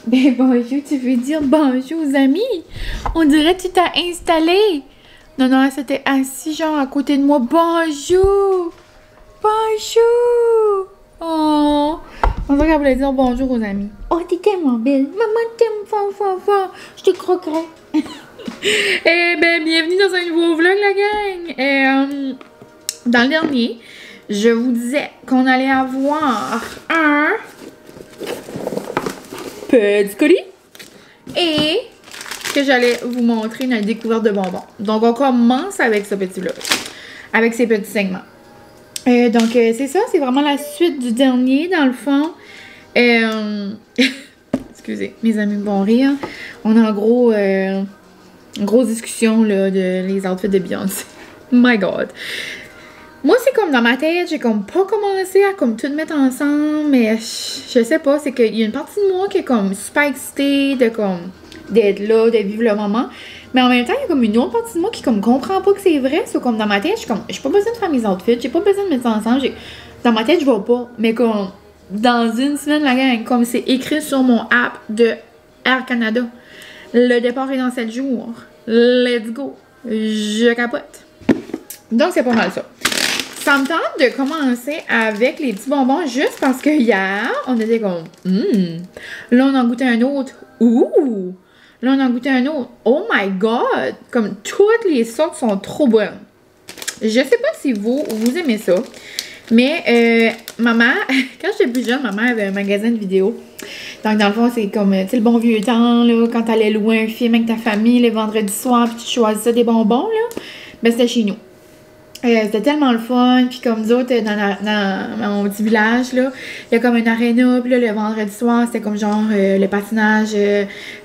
Ben bonjour, tu veux dire bonjour aux amis? On dirait que tu t'as installé. Non, non, c'était assis genre à côté de moi. Bonjour! Bonjour! Oh! On dirait qu'elle voulait dire bonjour aux amis. Oh, t'es tellement belle. Maman t'aime fort, fort, fort. Je te croquerai. Eh ben, bienvenue dans un nouveau vlog, la gang. Dans le dernier, je vous disais qu'on allait avoir un petit colis et que j'allais vous montrer une découverte de bonbons. Donc, on commence avec ce petit vlog, avec ces petits segments. Donc, c'est ça, c'est vraiment la suite du dernier, dans le fond. Excusez, mes amis vont rire. On a en gros une grosse discussion là, de les outfits de Beyoncé. My God! Moi, c'est comme dans ma tête, j'ai comme pas commencé à comme tout mettre ensemble, mais je sais pas, c'est qu'il y a une partie de moi qui est comme super excitée de comme d'être là, de vivre le moment. Mais en même temps, il y a comme une autre partie de moi qui comme comprend pas que c'est vrai. C'est comme dans ma tête, je suis comme, j'ai pas besoin de faire mes outfits, j'ai pas besoin de mettre ça ensemble. Dans ma tête, je vois pas. Mais comme dans une semaine, la gang, comme c'est écrit sur mon app de Air Canada, le départ est dans 7 jours. Let's go. Je capote. Donc, c'est pas mal ça. Ça me tente de commencer avec les petits bonbons juste parce que hier, on était comme, là, on en goûtait un autre. Ouh! Là, on en goûtait un autre. Oh my God! Comme toutes les sortes sont trop bonnes. Je sais pas si vous aimez ça, mais maman, quand j'étais plus jeune, maman avait un magasin de vidéos. Donc, dans le fond, c'est comme, tu sais, le bon vieux temps, là, quand t'allais louer un film avec ta famille les vendredis soirs, puis tu choisissais des bonbons, là. Ben, c'était chez nous. C'était tellement le fun, puis comme nous autres, dans mon petit village, là, il y a comme une aréna, puis là, le vendredi soir, c'était comme genre le patinage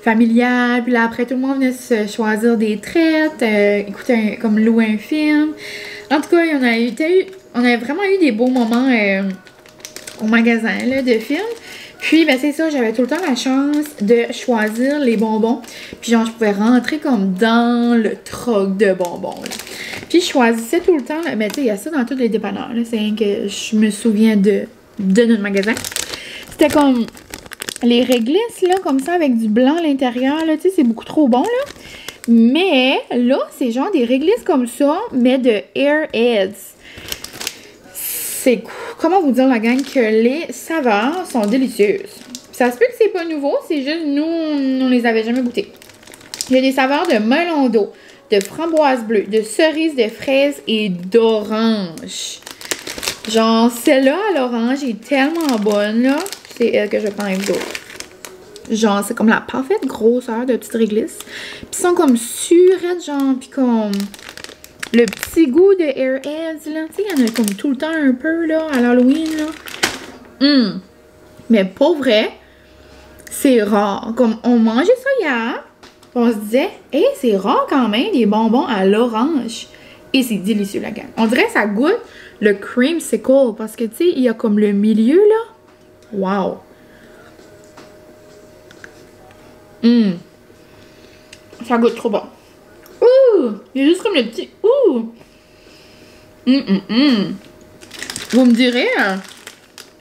familial, puis là, après, tout le monde venait se choisir des traites, écouter, comme louer un film. En tout cas, on a vraiment eu des beaux moments au magasin, là, de films. Puis, ben, c'est ça, j'avais tout le temps la chance de choisir les bonbons. Puis, genre, je pouvais rentrer comme dans le troc de bonbons, là. Puis, je choisissais tout le temps, mais tu sais, il y a ça dans tous les dépanneurs, là. C'est rien que je me souviens de notre magasin. C'était comme les réglisses, là, comme ça, avec du blanc à l'intérieur, là. Tu sais, c'est beaucoup trop bon, là. Mais, là, c'est genre des réglisses comme ça, mais de Airheads. C'est comment vous dire la gang que les saveurs sont délicieuses. Ça se peut que c'est pas nouveau, c'est juste nous, on les avait jamais goûtées. Il y a des saveurs de melon d'eau, de framboise bleue, de cerise, de fraise et d'orange. Genre, celle-là à l'orange est tellement bonne, là. C'est elle que je prends avec d'autres. Genre, c'est comme la parfaite grosseur de petites réglisses. Puis ils sont comme surettes, genre, puis comme le petit goût de Airheads, là. Tu sais, il y en a comme tout le temps un peu, là, à l'Halloween, là. Mais pour vrai, c'est rare. Comme, on mangeait ça hier, on se disait, hey, c'est rare quand même, des bonbons à l'orange. Et c'est délicieux, la gang. On dirait que ça goûte le creamsicle, parce que, tu sais, il y a comme le milieu, là. Wow! Ça goûte trop bon. Ouh! Il y a juste comme le petit ouh! Vous me direz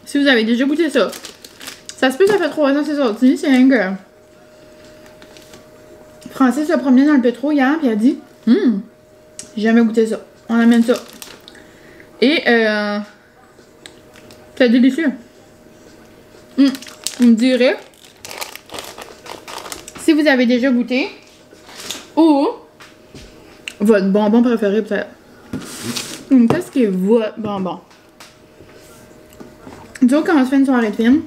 si vous avez déjà goûté ça. Ça se peut, ça fait 3 ans que c'est sorti. C'est un gars. Francis se promenait dans le pétro hier et a dit j'ai jamais goûté ça. On amène ça. Et c'est délicieux. Vous me direz si vous avez déjà goûté ou votre bonbon préféré peut-être. Qu'est-ce qui est votre bonbon? Donc quand on se fait une soirée de film,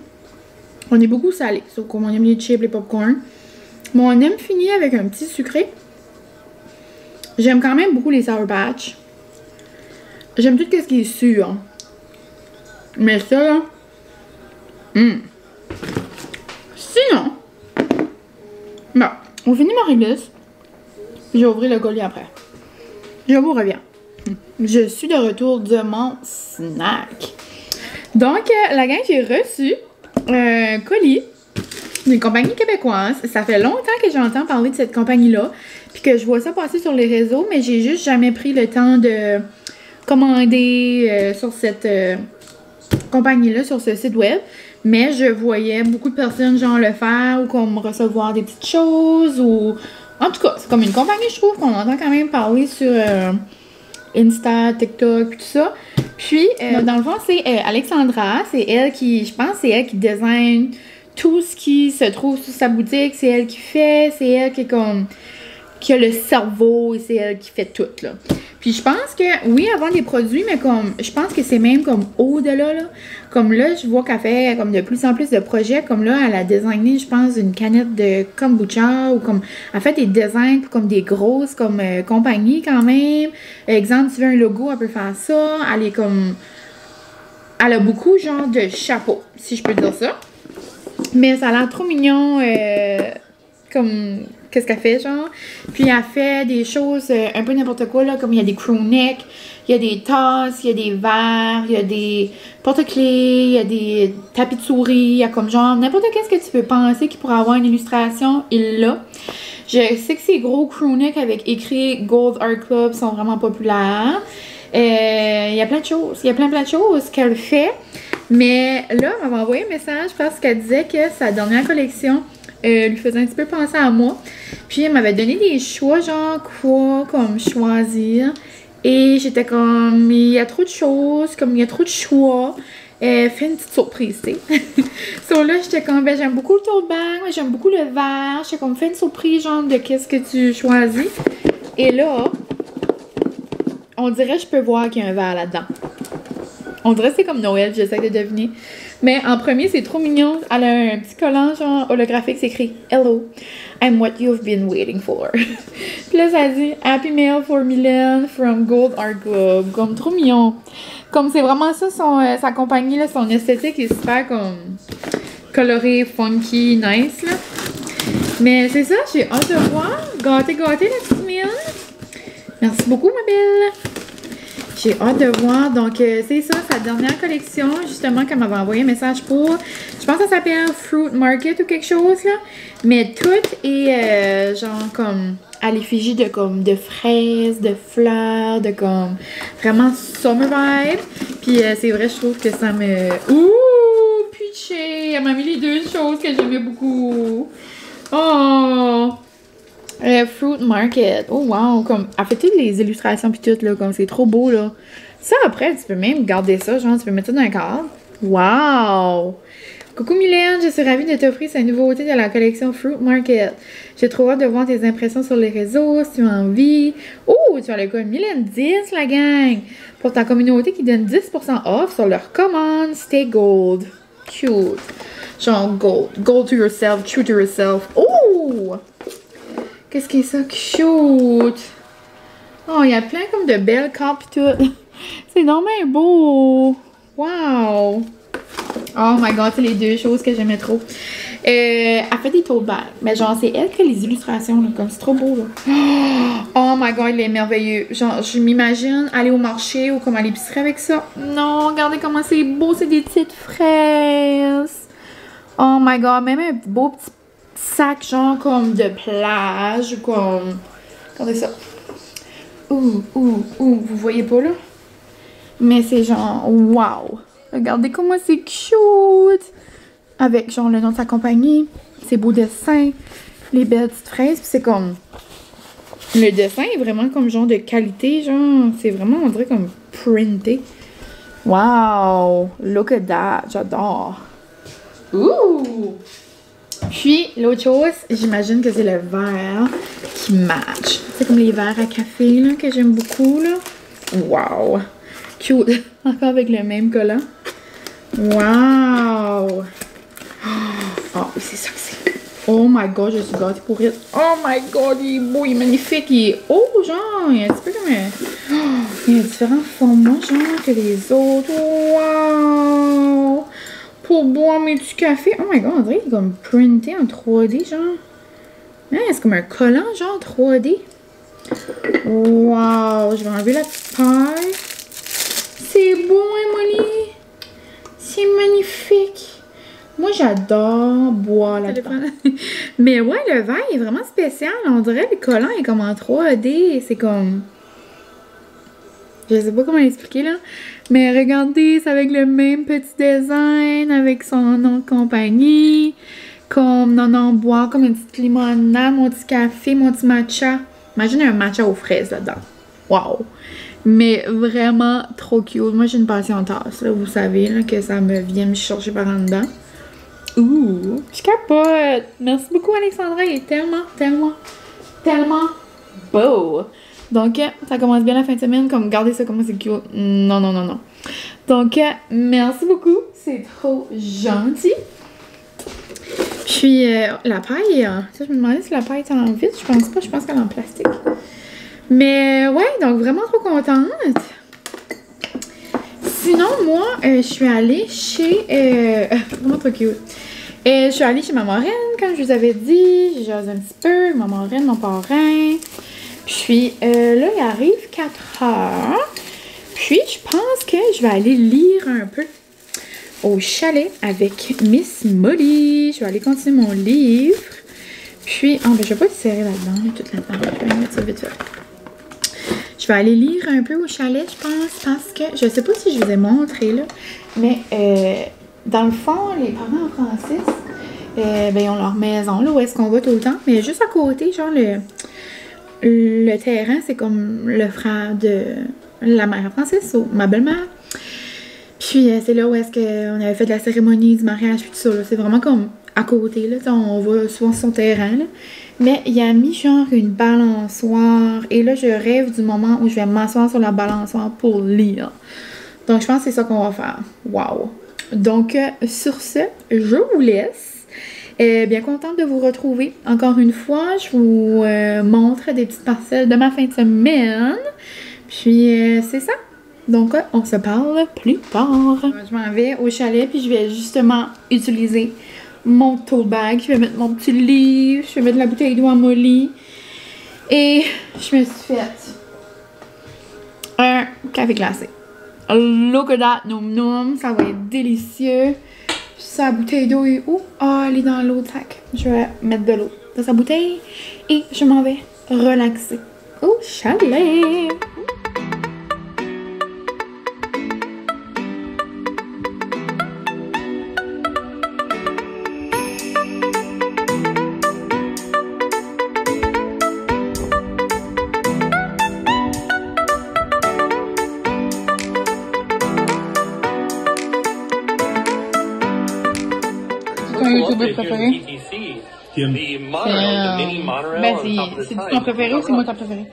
on est beaucoup salé. Sauf qu'on aime les chips, les popcorn. Mais on aime finir avec un petit sucré. J'aime quand même beaucoup les Sour Patch. J'aime tout ce qui est sûr. Mais ça, là... Sinon... Bon, on finit ma réglisse. J'ai ouvert le colis après. Je vous reviens. Je suis de retour de mon snack. Donc, la gang, j'ai reçu un colis d'une compagnie québécoise. Ça fait longtemps que j'entends parler de cette compagnie-là. Puis que je vois ça passer sur les réseaux, mais j'ai juste jamais pris le temps de commander sur cette compagnie-là, sur ce site web. Mais je voyais beaucoup de personnes genre le faire ou comme recevoir des petites choses ou... En tout cas, c'est comme une compagnie, je trouve, qu'on entend quand même parler sur Insta, TikTok, puis tout ça. Puis, dans le fond, c'est Alexandra. C'est elle qui, je pense, c'est elle qui design tout ce qui se trouve sur sa boutique. C'est elle qui fait, c'est elle qui est comme... qui a le cerveau et c'est elle qui fait tout, là. Puis je pense que, oui, elle vend des produits, mais comme, je pense que c'est même comme au-delà, là. Comme là, je vois qu'elle fait comme de plus en plus de projets. Comme là, elle a designé, je pense, une canette de kombucha ou comme, elle fait des designs pour comme des grosses, comme, compagnies quand même. Exemple, tu veux un logo, elle peut faire ça. Elle est comme, elle a beaucoup, genre, de chapeaux, si je peux dire ça. Mais ça a l'air trop mignon, comme... qu'est-ce qu'elle fait, genre. Puis elle fait des choses un peu n'importe quoi, là, comme il y a des crew neck, il y a des tasses, il y a des verres, il y a des porte-clés, il y a des tapis de souris, il y a comme genre n'importe qu'est-ce que tu peux penser qui pourrait avoir une illustration, il l'a. Je sais que ces gros crew neck avec écrit Gold Art Club sont vraiment populaires. Il y a plein de choses, il y a plein de choses qu'elle fait. Mais là, elle m'avait envoyé un message parce qu'elle disait que sa dernière collection lui faisait un petit peu penser à moi. Puis elle m'avait donné des choix, genre quoi, comme choisir. Et j'étais comme, il y a trop de choses, comme il y a trop de choix. Fais une petite surprise, tu sais. So là, j'étais comme, ben j'aime beaucoup le tote bag, j'aime beaucoup le verre. J'étais comme, fais une surprise, genre, de qu'est-ce que tu choisis. Et là, on dirait, je peux voir qu'il y a un verre là-dedans. On dirait que c'est comme Noël, j'essaie de deviner. Mais en premier, c'est trop mignon. Elle a un petit collant genre holographique, c'est écrit Hello, I'm what you've been waiting for. Puis là, ça dit Happy Mail for Mylène from Gold Art Club. Comme trop mignon. Comme c'est vraiment ça, sa compagnie, là, son esthétique est super comme coloré, funky, nice. Là. Mais c'est ça, j'ai hâte de voir. Gâté, la petite Mylène. Merci beaucoup, ma belle. J'ai hâte de voir. Donc, c'est ça, sa dernière collection, justement, qu'elle m'avait envoyé un message pour. Je pense que ça s'appelle Fruit Market ou quelque chose, là. Mais tout est, genre, comme, à l'effigie de, comme, de fraises, de fleurs, de, comme, vraiment summer vibe. Puis, c'est vrai, je trouve que ça me... Ouh! Pitché! Elle m'a mis les deux choses que j'aimais beaucoup. Oh! Fruit Market. Oh wow! Comme, elle fait toutes les illustrations pis tout, là. Comme, c'est trop beau, là. Ça, après, tu peux même garder ça, genre, tu peux mettre ça dans un cadre. Wow! Coucou Mylène, je suis ravie de t'offrir cette nouveauté de la collection Fruit Market. J'ai trop hâte de voir tes impressions sur les réseaux, si tu as envie. Oh, tu as le code Mylène 10, la gang! Pour ta communauté qui donne 10% off sur leur commande Stay Gold. Cute. Genre, gold. Gold to yourself, true to yourself. Oh! Qu'est-ce qui est ça? Cute! Oh, il y a plein comme de belles cartes pis tout. C'est normalement beau! Wow! Oh my god, c'est les deux choses que j'aimais trop. Elle fait des tote bags. Mais genre, c'est elle qui a les illustrations, là. Comme c'est trop beau, là. Oh my god, il est merveilleux. Genre, je m'imagine aller au marché ou comme à l'épicerie avec ça. Non, regardez comment c'est beau. C'est des petites fraises. Oh my god, même un beau petit sac genre comme de plage ou comme... Regardez ça. Vous voyez pas là? Mais c'est genre wow! Regardez comment c'est cute! Avec genre le nom de sa compagnie, ses beaux dessins, les belles petites fraises, puis c'est comme... Le dessin est vraiment comme genre de qualité, genre, c'est vraiment, on dirait comme printé. Wow! Look at that! J'adore! Ouh! Puis, l'autre chose, j'imagine que c'est le verre qui match. C'est comme les verres à café, là, que j'aime beaucoup, là. Wow! Cute! Encore avec le même collant. Wow! Oh, c'est ça que c'est. Oh my god, je suis gâtée pour rire. Oh my god, il est beau, il est magnifique. Il est haut, genre. Il est un petit peu comme un... Oh, il y a différents formats, genre, que les autres. Wow! Pour boire mes petits cafés. Oh my god, on dirait qu'il est comme printé en 3D, genre. Hein, c'est comme un collant, genre 3D. Wow! Je vais enlever la petite paille. C'est beau, hein, Molly? C'est magnifique. Moi, j'adore boire là-dedans. Mais ouais, le verre est vraiment spécial. On dirait que le collant est comme en 3D. C'est comme... Je sais pas comment l'expliquer là. Mais regardez, c'est avec le même petit design, avec son nom de compagnie. Comme on boit comme une petite limonade, mon petit café, mon petit matcha. Imagine un matcha aux fraises là-dedans. Wow! Mais vraiment trop cute. Moi j'ai une passion tasse, là. Vous savez là, que ça me vient me chercher par en dedans. Ouh! Je capote! Merci beaucoup Alexandra, il est tellement beau! Donc, ça commence bien la fin de semaine, comme regardez ça comment c'est cute. Non. Donc, merci beaucoup, c'est trop gentil. Puis, la paille, ça je me demandais si la paille est en vitre, je pense pas, je pense qu'elle est en plastique. Mais ouais, donc vraiment trop contente. Sinon, moi, je suis allée chez... vraiment trop cute. Je suis allée chez ma marraine, comme je vous avais dit. J'ai jasé un petit peu, ma marraine, mon parrain. Puis là, il arrive 4 heures. Puis, je pense que je vais aller lire un peu au chalet avec Miss Molly. Je vais aller continuer mon livre. Puis, ben, je vais pas le serrer là-dedans, toute là-dedans. Je vais mettre ça vite fait. Je vais aller lire un peu au chalet, je pense, parce que je sais pas si je vous ai montré, là, mais dans le fond, les parents en Francis, ben, ils ont leur maison, là, où est-ce qu'on va tout le temps, mais juste à côté, genre, le terrain, c'est comme le frère de la mère Francis, ou ma belle-mère. Puis, c'est là où est-ce qu'on avait fait de la cérémonie du mariage, puis tout ça, là. C'est vraiment comme à côté, là, on va souvent sur son terrain, là. Mais il a mis genre une balançoire. Et là, je rêve du moment où je vais m'asseoir sur la balançoire pour lire. Donc, je pense que c'est ça qu'on va faire. Wow! Donc, sur ce, je vous laisse. Bien contente de vous retrouver. Encore une fois, je vous montre des petites parcelles de ma fin de semaine. Puis, c'est ça. Donc, on se parle plus tard. Je m'en vais au chalet, puis je vais justement utiliser mon tote bag, je vais mettre mon petit livre, je vais mettre la bouteille d'eau à Molly. Et je me suis fait un café glacé. Look at that, noum, ça va être délicieux. Sa bouteille d'eau est où? Ah, elle est dans l'autre sac. Je vais mettre de l'eau dans sa bouteille et je m'en vais relaxer au chalet. Ton YouTuber préféré? Kim. Ben c'est ton préféré ou c'est moi ton préféré?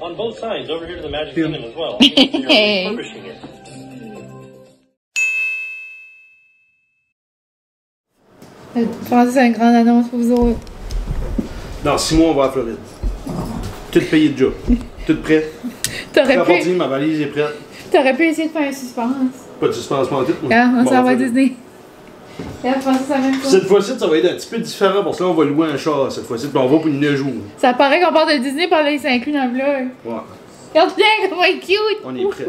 Francis, c'est une grande annonce pour vous autres. Dans 6 mois, on va à Floride. Tout payé déjà. Tout prêt. Ma valise est prête. T'aurais pu essayer de faire un suspense. Pas de suspense pour tout. On s'en va à Disney. Francis, ça même cette fois-ci, ça va être un petit peu différent. Pour ça, on va louer un char cette fois-ci. Puis on va pour 9 jours. Ça paraît qu'on part de Disney par là, il s'inclut dans le vlog. Ouais. Regarde bien comment il est cute. On est prêt.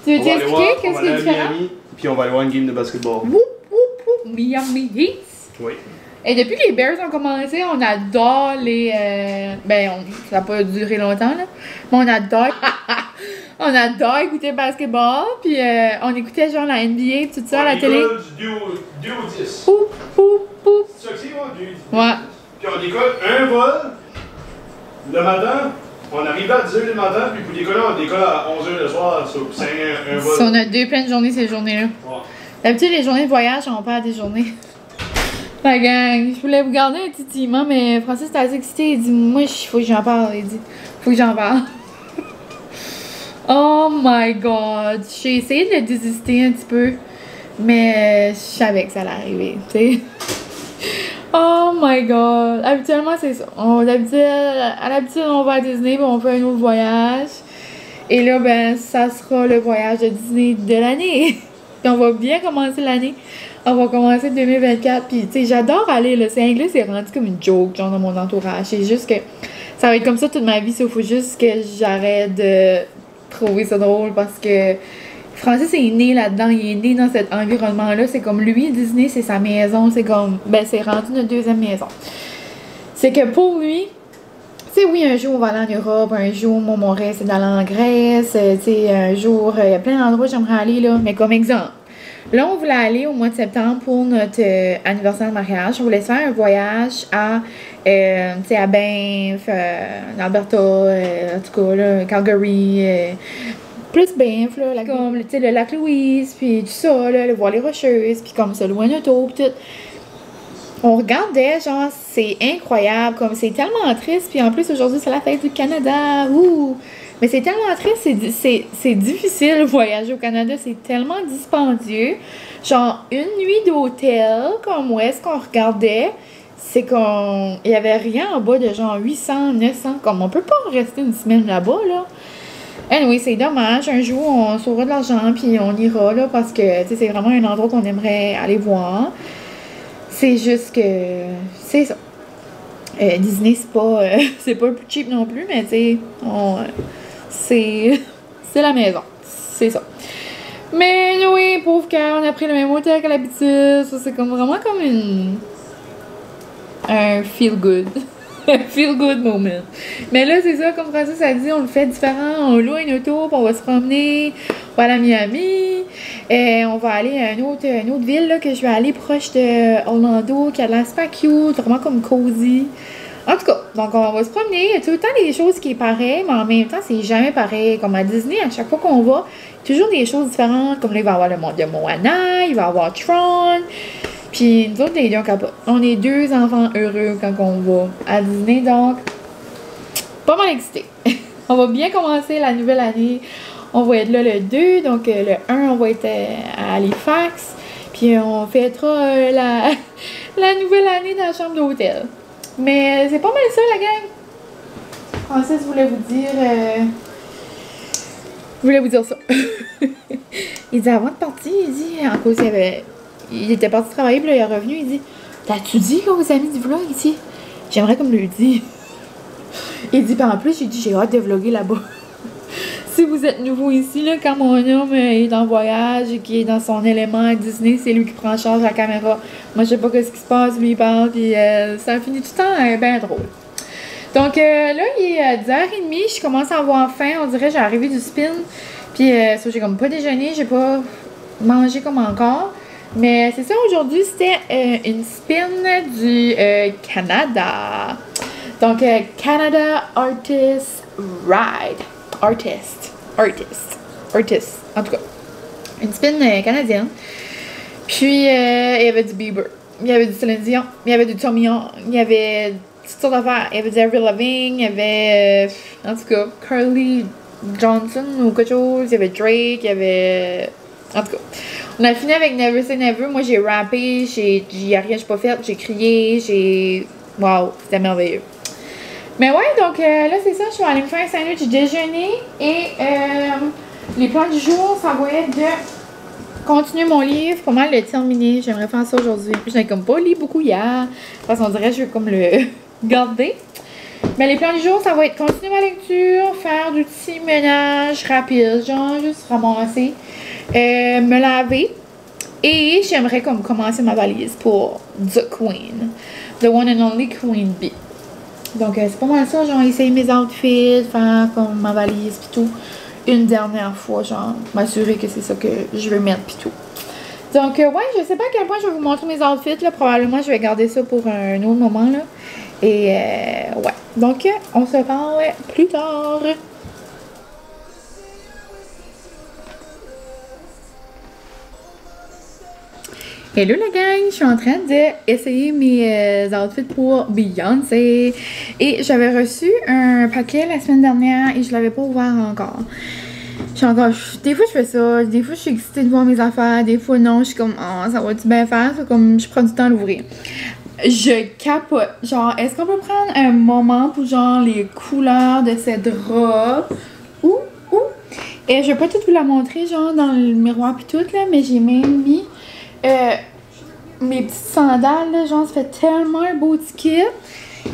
Tu veux t'expliquer qu'est-ce qui est différent? Miami, puis on va aller voir une game de basketball. Miami Heat. Oui. Et depuis que les Bears ont commencé, on adore les... ça n'a pas duré longtemps, là. Mais on adore... on adore écouter le basketball. Puis on écoutait genre la NBA et tout ça à la télé. Du 2 au 10. Pou. C'est ça que c'est, Ouais. Puis on décolle un vol le matin. On arrive à 10h le matin. Puis pour décoller, on décolle à 11h le soir. C'est un vol. Si on a 2 pleines journées ces journées-là. Ouais. D'habitude, les journées de voyage, on perd des journées. La gang, je voulais vous garder un titillement, mais Francis était assez excité. Il dit, moi, il faut que j'en parle. Il dit, faut que j'en parle. Oh my god. J'ai essayé de le désister un petit peu, mais je savais que ça allait arriver, tu sais. Oh my god. Habituellement, c'est ça. À l'habitude, on va à Disney, puis on fait un autre voyage. Et là, ben, ça sera le voyage de Disney de l'année. Puis on va bien commencer l'année. On va commencer 2024. Puis, tu sais, j'adore aller, là. C'est anglais, c'est rendu comme une joke, genre, dans mon entourage. C'est juste que ça va être comme ça toute ma vie. Il faut juste que j'arrête de trouver ça drôle parce que Francis est né là-dedans. Il est né dans cet environnement-là. C'est comme lui, Disney, c'est sa maison. C'est comme, ben, c'est rendu notre deuxième maison. C'est que pour lui, Tu sais, oui, un jour on va aller en Europe, un jour mon rêve c'est d'aller en Grèce, tu sais, un jour, il y a plein d'endroits où j'aimerais aller là. Mais comme exemple, là on voulait aller au mois de septembre pour notre anniversaire de mariage. On voulait se faire un voyage à, tu sais, à Banff, en Alberta, en tout cas, là, Calgary, plus Banff, là, comme, tu sais, le lac Louise, puis tout ça, là, voir les Rocheuses, puis comme ça, loin auto, puis tout. On regardait, genre, c'est incroyable, comme c'est tellement triste, puis en plus aujourd'hui c'est la fête du Canada, ouh! Mais c'est tellement triste, c'est difficile de voyager au Canada, c'est tellement dispendieux. Genre, une nuit d'hôtel, comme où est-ce qu'on regardait, c'est qu'on... Il y avait rien en bas de genre 800, 900, comme on peut pas rester une semaine là-bas, là. Anyway, c'est dommage, un jour on sauvera de l'argent, puis on ira, là, parce que, tu sais, c'est vraiment un endroit qu'on aimerait aller voir. C'est juste que, c'est ça. Disney, c'est pas le plus cheap non plus, mais tu sais, c'est la maison. C'est ça. Mais oui, pauvre cœur, on a pris le même hôtel qu'à l'habitude. Ça, c'est comme vraiment comme un feel good. Un feel good moment. Mais là, c'est ça, comme Francis a dit, on le fait différent. On loue une auto, puis on va se promener. On va aller à Miami. On va aller à une autre ville là, que je vais aller proche de Orlando, qui a l'air super cute, vraiment comme cozy. En tout cas, donc on va se promener. Il y a tout le temps des choses qui sont pareilles, mais en même temps, c'est jamais pareil. Comme à Disney, à chaque fois qu'on va, toujours des choses différentes. Comme là, il va y avoir le monde de Moana, il va y avoir Tron. Puis nous autres, les deux, on est deux enfants heureux quand on va à Disney, donc pas mal excités. On va bien commencer la nouvelle année. On va être là le 2, donc le 1, on va être à Halifax. Puis on fêtera la nouvelle année dans la chambre d'hôtel. Mais c'est pas mal ça, la gang. Francis voulait vous dire ça. Il dit avant de partir, il dit, en cause il était parti travailler, puis là il est revenu, il dit, t'as-tu dit là, aux amis du vlog ici? J'aimerais comme lui dire. Il dit, puis en plus, j'ai hâte de vlogger là-bas. Si vous êtes nouveau ici, là, quand mon homme est en voyage et qu'il est dans son élément à Disney, c'est lui qui prend en charge la caméra. Moi, je sais pas ce qui se passe, lui il parle, puis ça finit tout le temps bien drôle. Donc là, il est 10h30, je commence à avoir faim, on dirait j'ai arrivé du spin, puis j'ai comme pas déjeuné, j'ai pas mangé comme encore. Mais c'est ça, aujourd'hui, c'était une spin du Canada. Donc, Canada Artist Ride. Artist. En tout cas, une spin canadienne. Puis, il y avait du Bieber. Il y avait du Céline Dion. Il y avait du Tommy Young. Il y avait toutes sortes d'affaires. Il y avait du Avril Lavigne. Il y avait, en tout cas, Carly Johnson ou quelque chose. Il y avait Drake. Il y avait... En tout cas, on a fini avec Never Say Never. Moi, j'ai rappé, j'ai pas fait, j'ai crié, Wow, c'était merveilleux. Mais ouais, donc là, c'est ça. Je suis allée me faire un sandwich déjeuner. Et les plans du jour, ça va être de continuer mon livre, pas mal le terminer. J'aimerais faire ça aujourd'hui. Je n'ai comme pas lu beaucoup hier, parce qu'on dirait que je vais comme le garder. Mais les plans du jour, ça va être continuer ma lecture, faire du petit ménage rapide, genre juste ramasser, me laver. Et j'aimerais comme commencer ma valise pour The Queen. The one and only Queen Bee. Donc c'est pas mal ça, genre essayer mes outfits, faire comme ma valise pis tout. Une dernière fois, genre m'assurer que c'est ça que je veux mettre pis tout. Donc ouais, je sais pas à quel point je vais vous montrer mes outfits là. Probablement je vais garder ça pour un autre moment là. Et ouais. Donc on se parle plus tard. Hello la gang, je suis en train d'essayer mes outfits pour Beyoncé. Et j'avais reçu un paquet la semaine dernière et je l'avais pas ouvert encore. Des fois je fais ça, des fois je suis excitée de voir mes affaires, des fois non, je suis comme oh, ça va-tu bien faire? C'est comme je prends du temps à l'ouvrir. Je capote. Genre, est-ce qu'on peut prendre un moment pour genre les couleurs de cette robe? Et je vais pas tout vous la montrer genre dans le miroir pis tout là, mais j'ai même mis mes petites sandales là, genre ça fait tellement un beau petit kit.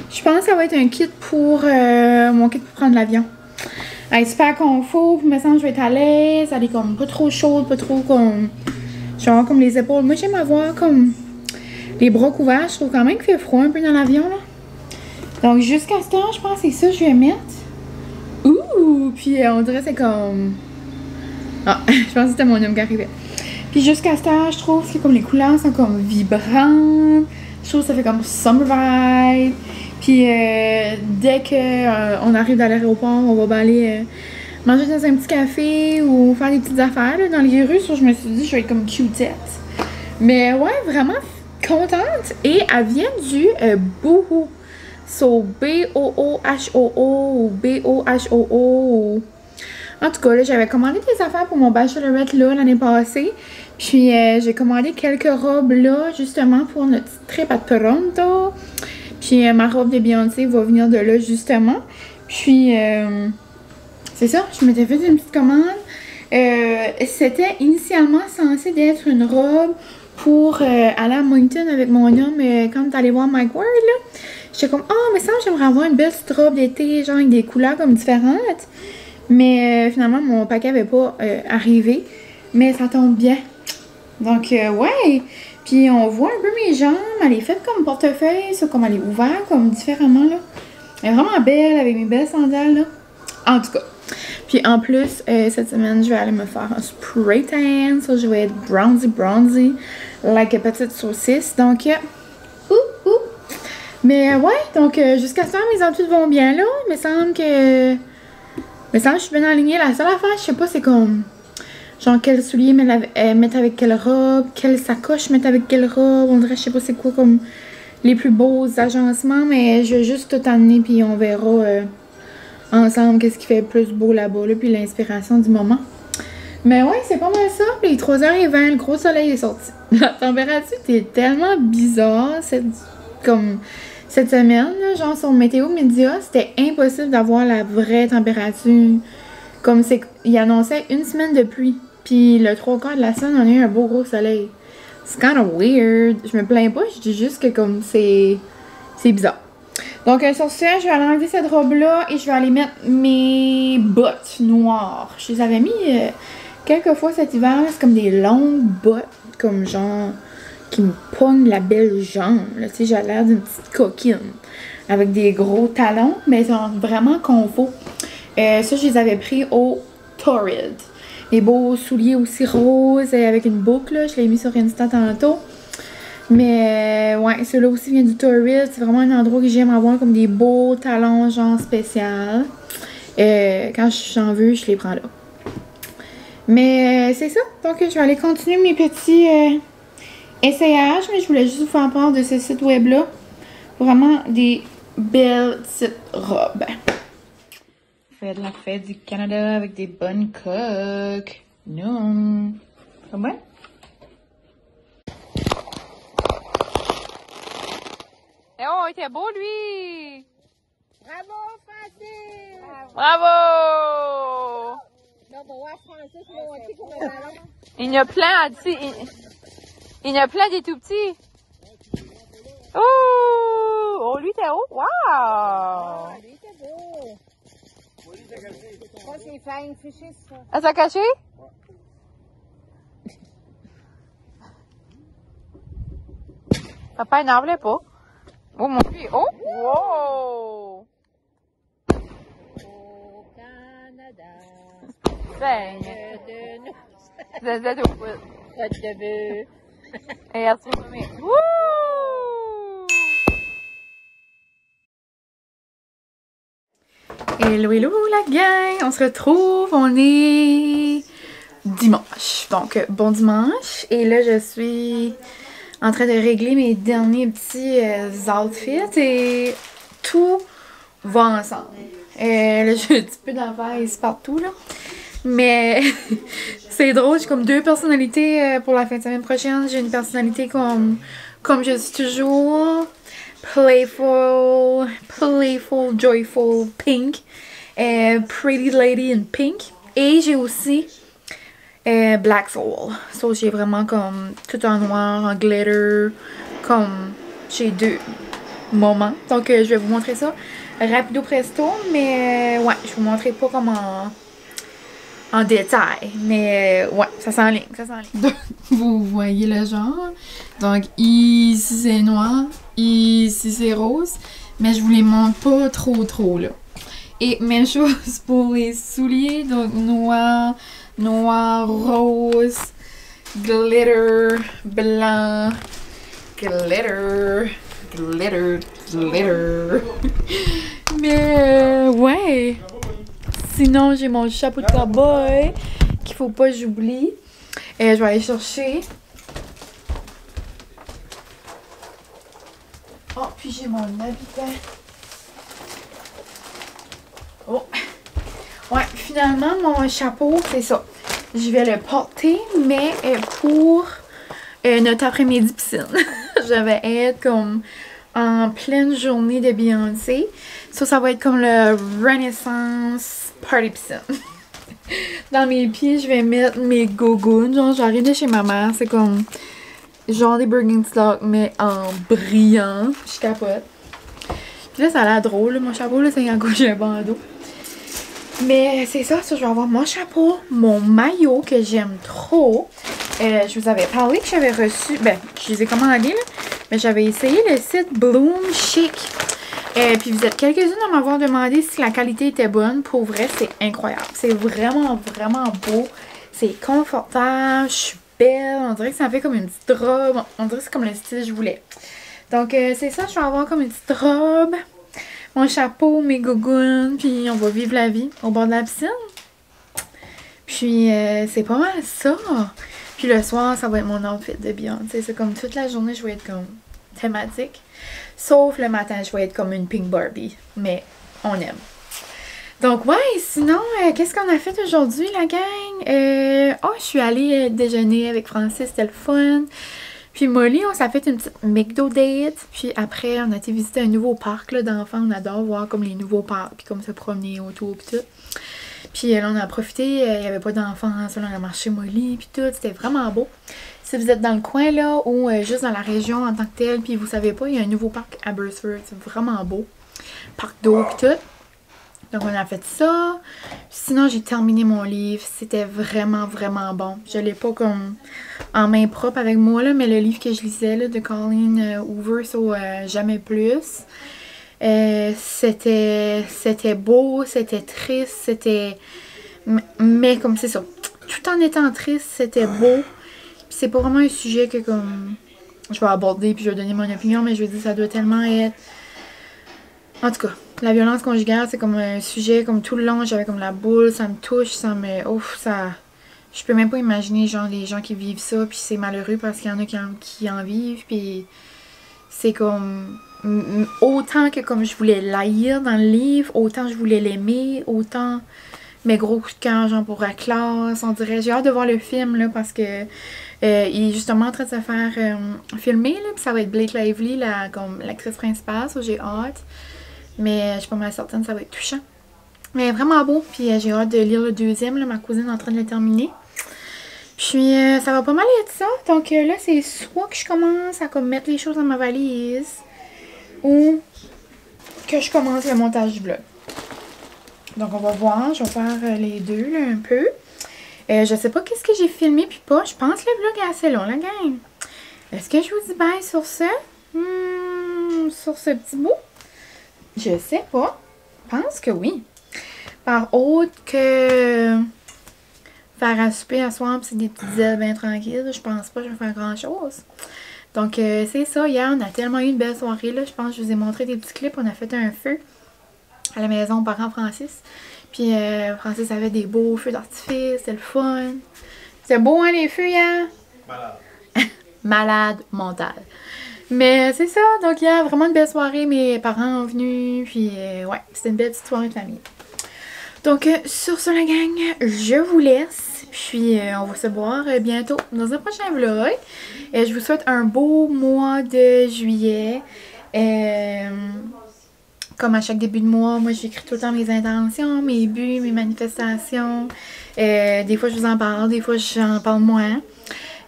Je pense que ça va être un kit pour mon kit pour prendre l'avion. Super confort, il me semble que je vais être à l'aise, elle est comme pas trop chaude, pas trop comme genre comme les épaules. Moi j'aime avoir comme les bras couverts, je trouve quand même qu'il fait froid un peu dans l'avion là. Donc jusqu'à ce temps, je pense que c'est ça que je vais mettre. Ouh! Puis on dirait que c'est comme... Ah, je pense que c'était mon homme qui arrivait. Puis jusqu'à ce temps, je trouve que comme les couleurs sont comme vibrantes. Je trouve que ça fait comme summer vibe. Puis dès que on arrive dans l'aéroport, on va aller manger dans un petit café ou faire des petites affaires là, dans les rues. So, je me suis dit, je vais être comme cutette. Mais ouais, vraiment contente. Et elle vient du Boohoo. So, B-O-O-H-O-O ou B-O-H-O-O. En tout cas, là, j'avais commandé des affaires pour mon bachelorette là l'année passée. Puis, j'ai commandé quelques robes là, justement, pour notre petite trip à Toronto. Puis, ma robe de Beyoncé va venir de là, justement. Puis, c'est ça, je m'étais fait une petite commande. C'était initialement censé d'être une robe pour aller à Moncton avec mon homme quand t'es allé voir Mike Ward, là. J'étais comme, oh, mais ça, j'aimerais avoir une belle petite robe d'été, genre avec des couleurs comme différentes. Mais finalement, mon paquet avait pas arrivé. Mais ça tombe bien. Donc, ouais. Puis, on voit un peu mes jambes. Elle est faite comme portefeuille, ça, comme elle est ouverte, comme différemment, là. Elle est vraiment belle, avec mes belles sandales, là. En tout cas. Puis, en plus, cette semaine, je vais aller me faire un spray tan. Ça, je vais être bronzy, like a petite saucisse. Donc, Mais, ouais. Donc, jusqu'à ça, mes outfits vont bien, là. Il me semble que... Mais ça, je suis bien alignée. La seule affaire, je sais pas, c'est comme... Genre, quel soulier mettre avec quelle robe, quelle sacoche mettre avec quelle robe. On dirait, je sais pas c'est quoi comme les plus beaux agencements, mais je vais juste tout amener, puis on verra ensemble qu'est-ce qui fait le plus beau là-bas, là, puis l'inspiration du moment. Mais ouais, c'est pas mal ça. Puis 3h20, le gros soleil est sorti. La température était tellement bizarre cette semaine, là, genre sur Météo Média, c'était impossible d'avoir la vraie température. Comme c'est, il annonçait une semaine de pluie, puis le 3/4 de la semaine, on a eu un beau gros soleil. C'est kind of weird. Je me plains pas, je dis juste que comme c'est bizarre. Donc sur ce, je vais aller enlever cette robe-là et je vais aller mettre mes bottes noires. Je les avais mis quelques fois cet hiver, c'est comme des longues bottes, comme genre... qui me pogne la belle jambe. Tu sais, j'ai l'air d'une petite coquine. Avec des gros talons, mais ils sont vraiment confort. Ça, je les avais pris au Torrid. Les beaux souliers aussi roses avec une boucle, là. Je l'ai mis sur Insta tantôt. Mais ouais, ceux-là aussi vient du Torrid. C'est vraiment un endroit que j'aime avoir comme des beaux talons, genre spécial. Quand j'en veux, je les prends là. Mais c'est ça. Donc, je vais aller continuer mes petits... essayage, mais je voulais juste vous faire part de ce site web là. Vraiment des belles petites robes. Fait de la fête du Canada avec des bonnes coques. Non. Pas bon? Eh oh, il était beau lui! Bravo, Francis! Bravo! Non, on va voir Francis, mon petit pour le ballon. Il y a plein ici. Il y a plein des tout petits. Oh! Oh, lui, t'es haut. Wow! Ah, lui, c'est beau. Ça, c'est fine fishes, ça. Ah, ça caché? Papa, il n'en voulait pas. Oh, mon Dieu. Oh! Wow! Au Canada. Ben, De nous. c'est tout. Côte de bœuf. Et elle se trouve mais... Wouh! Hello, hello la gang! On se retrouve, on est dimanche. Donc, bon dimanche. Et là, je suis en train de régler mes derniers petits outfits et tout va ensemble. Là, j'ai un petit peu d'affaires ici partout, là. Mais c'est drôle, j'ai comme deux personnalités pour la fin de semaine prochaine. J'ai une personnalité comme je suis toujours, playful, joyful, pink, pretty lady in pink. Et j'ai aussi black soul. So j'ai vraiment comme tout en noir, en glitter, comme j'ai deux moments. Donc je vais vous montrer ça rapido presto, mais ouais, je vais vous montrer pas comment... en détail, mais ouais, ça s'enligne, ça s'enligne. Vous voyez le genre. Donc ici c'est noir, ici c'est rose, Mais je vous les montre pas trop là. Et même chose pour les souliers, donc noir, rose, glitter, blanc, glitter. Mais ouais. Sinon, j'ai mon chapeau de cowboy qu'il faut pas que j'oublie. Et je vais aller chercher. Oh, puis j'ai mon habitant. Oh. Ouais, finalement, mon chapeau, c'est ça. Je vais le porter, mais pour notre après-midi piscine. Je vais être comme en pleine journée de Beyoncé. Ça va être comme le Renaissance Party piscine. Dans mes pieds, je vais mettre mes gougounes. Genre, j'arrive de chez ma mère. C'est comme genre des Birkenstock, mais en brillant. Je capote. Puis là, ça a l'air drôle. Mon chapeau, là, c'est un coup j'ai un bandeau. Mais c'est ça, je vais avoir mon chapeau, mon maillot que j'aime trop. Je vous avais parlé que j'avais reçu, ben, je les ai commandés, là, mais j'avais essayé le site Bloom Chic. Puis vous êtes quelques-unes à m'avoir demandé si la qualité était bonne. Pour vrai, c'est incroyable. C'est vraiment beau. C'est confortable, je suis belle. On dirait que ça fait comme une petite robe. On dirait que c'est comme le style que je voulais. Donc, c'est ça, je vais avoir comme une petite robe. Mon chapeau, mes gougounes, puis on va vivre la vie au bord de la piscine. Puis c'est pas mal ça. Puis le soir, ça va être mon outfit de Beyoncé. C'est comme toute la journée, je vais être comme thématique. Sauf le matin, je vais être comme une Pink Barbie. Mais on aime. Donc ouais, sinon, qu'est-ce qu'on a fait aujourd'hui, la gang? Oh, je suis allée déjeuner avec Francis, c'était le fun. Puis Molly, on s'est fait une petite McDo date. Puis après, on a été visiter un nouveau parc d'enfants. On adore voir comme les nouveaux parcs. Puis comme se promener autour. Puis tout. Puis là, on a profité. Il n'y avait pas d'enfants. On a marché Molly. Puis tout. C'était vraiment beau. Si vous êtes dans le coin là, ou juste dans la région en tant que telle. Puis vous savez pas, il y a un nouveau parc à Burstford. C'est vraiment beau. Parc d'eau. Puis tout. Donc, on a fait ça. Sinon, j'ai terminé mon livre. C'était vraiment bon. Je l'ai pas comme en main propre avec moi, là, mais le livre que je lisais là, de Colleen Hoover, Jamais plus. C'était beau, c'était triste, c'était... Mais comme c'est ça. Tout en étant triste, c'était beau. C'est pas vraiment un sujet que comme je vais aborder puis je vais donner mon opinion, mais je veux dire, ça doit tellement être... En tout cas, la violence conjugale, c'est comme un sujet, comme tout le long, j'avais comme la boule, ça me touche, ça me... Ouf, ça... Je peux même pas imaginer, genre, les gens qui vivent ça, puis c'est malheureux parce qu'il y en a qui en vivent, puis c'est comme... Autant que comme je voulais l'haïr dans le livre, autant je voulais l'aimer, autant mes gros coups de cœur, genre, pour la classe, on dirait... J'ai hâte de voir le film, là, parce que... il est justement en train de se faire filmer, là, puis ça va être Blake Lively, l'actrice principale, ça j'ai hâte. Mais je suis pas mal certaine que ça va être touchant. Mais vraiment beau. Puis j'ai hâte de lire le deuxième. Là, ma cousine est en train de le terminer. Puis ça va pas mal être ça. Donc là, c'est soit que je commence à comme, mettre les choses dans ma valise. Ou que je commence le montage du vlog. Donc on va voir. Je vais faire les deux là, un peu. Je sais pas qu'est-ce que j'ai filmé puis pas. Je pense que le vlog est assez long, la gang. Est-ce que je vous dis bye sur ça? Sur ce petit bout? Je sais pas. Je pense que oui. Par autre que faire à souper à soir, c'est des petites ailes bien tranquilles. Je pense pas que je vais faire grand chose. Donc c'est ça. Hier, on a tellement eu une belle soirée. Là. Je pense que je vous ai montré des petits clips. On a fait un feu à la maison parents Francis. Puis Francis avait des beaux feux d'artifice. C'était le fun. C'était beau, hein, les feux hier? Malade. Malade mental. Mais c'est ça, donc il y a vraiment une belle soirée, mes parents sont venus, puis ouais, c'était une belle petite soirée de famille. Donc sur ce la gang, je vous laisse, puis on va se voir bientôt dans un prochain vlog. Je vous souhaite un beau mois de juillet. Comme à chaque début de mois, moi j'écris tout le temps mes intentions, mes buts, mes manifestations. Des fois je vous en parle, des fois j'en parle moins.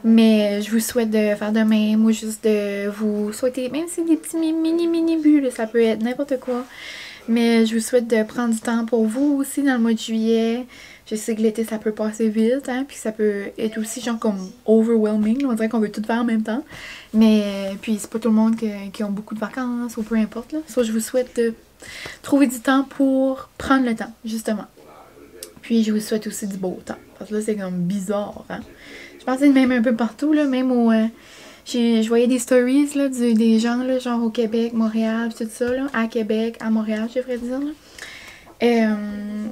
Mais je vous souhaite de faire de même ou juste de vous souhaiter, même si c'est des petits mini buts, là, ça peut être n'importe quoi. Mais je vous souhaite de prendre du temps pour vous aussi dans le mois de juillet. Je sais que l'été, ça peut passer vite, hein, puis ça peut être aussi genre comme overwhelming. On dirait qu'on veut tout faire en même temps. Mais puis c'est pas tout le monde qui ont beaucoup de vacances ou peu importe. Là. So, je vous souhaite de trouver du temps pour prendre le temps, justement. Puis je vous souhaite aussi du beau temps. Parce que là, c'est comme bizarre, hein. Je pensais même un peu partout, là, même au... je voyais des stories, là, des gens, là, genre au Québec, Montréal, tout ça, là. À Québec, à Montréal, je devrais dire, là.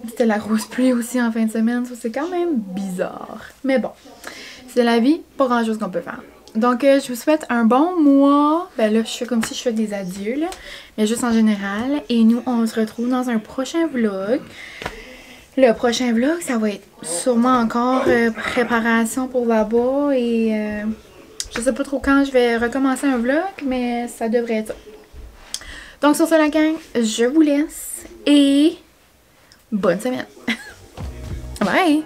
C'était la grosse pluie aussi en fin de semaine, ça c'est quand même bizarre. Mais bon, c'est la vie, pas grand chose qu'on peut faire. Donc je vous souhaite un bon mois. Ben là, je fais comme si je fais des adieux, là, mais juste en général. Et nous, on se retrouve dans un prochain vlog. Le prochain vlog, ça va être sûrement encore préparation pour là-bas. Et je sais pas trop quand je vais recommencer un vlog, mais ça devrait être ça. Donc sur ce, la gang, je vous laisse et... bonne semaine. Bye!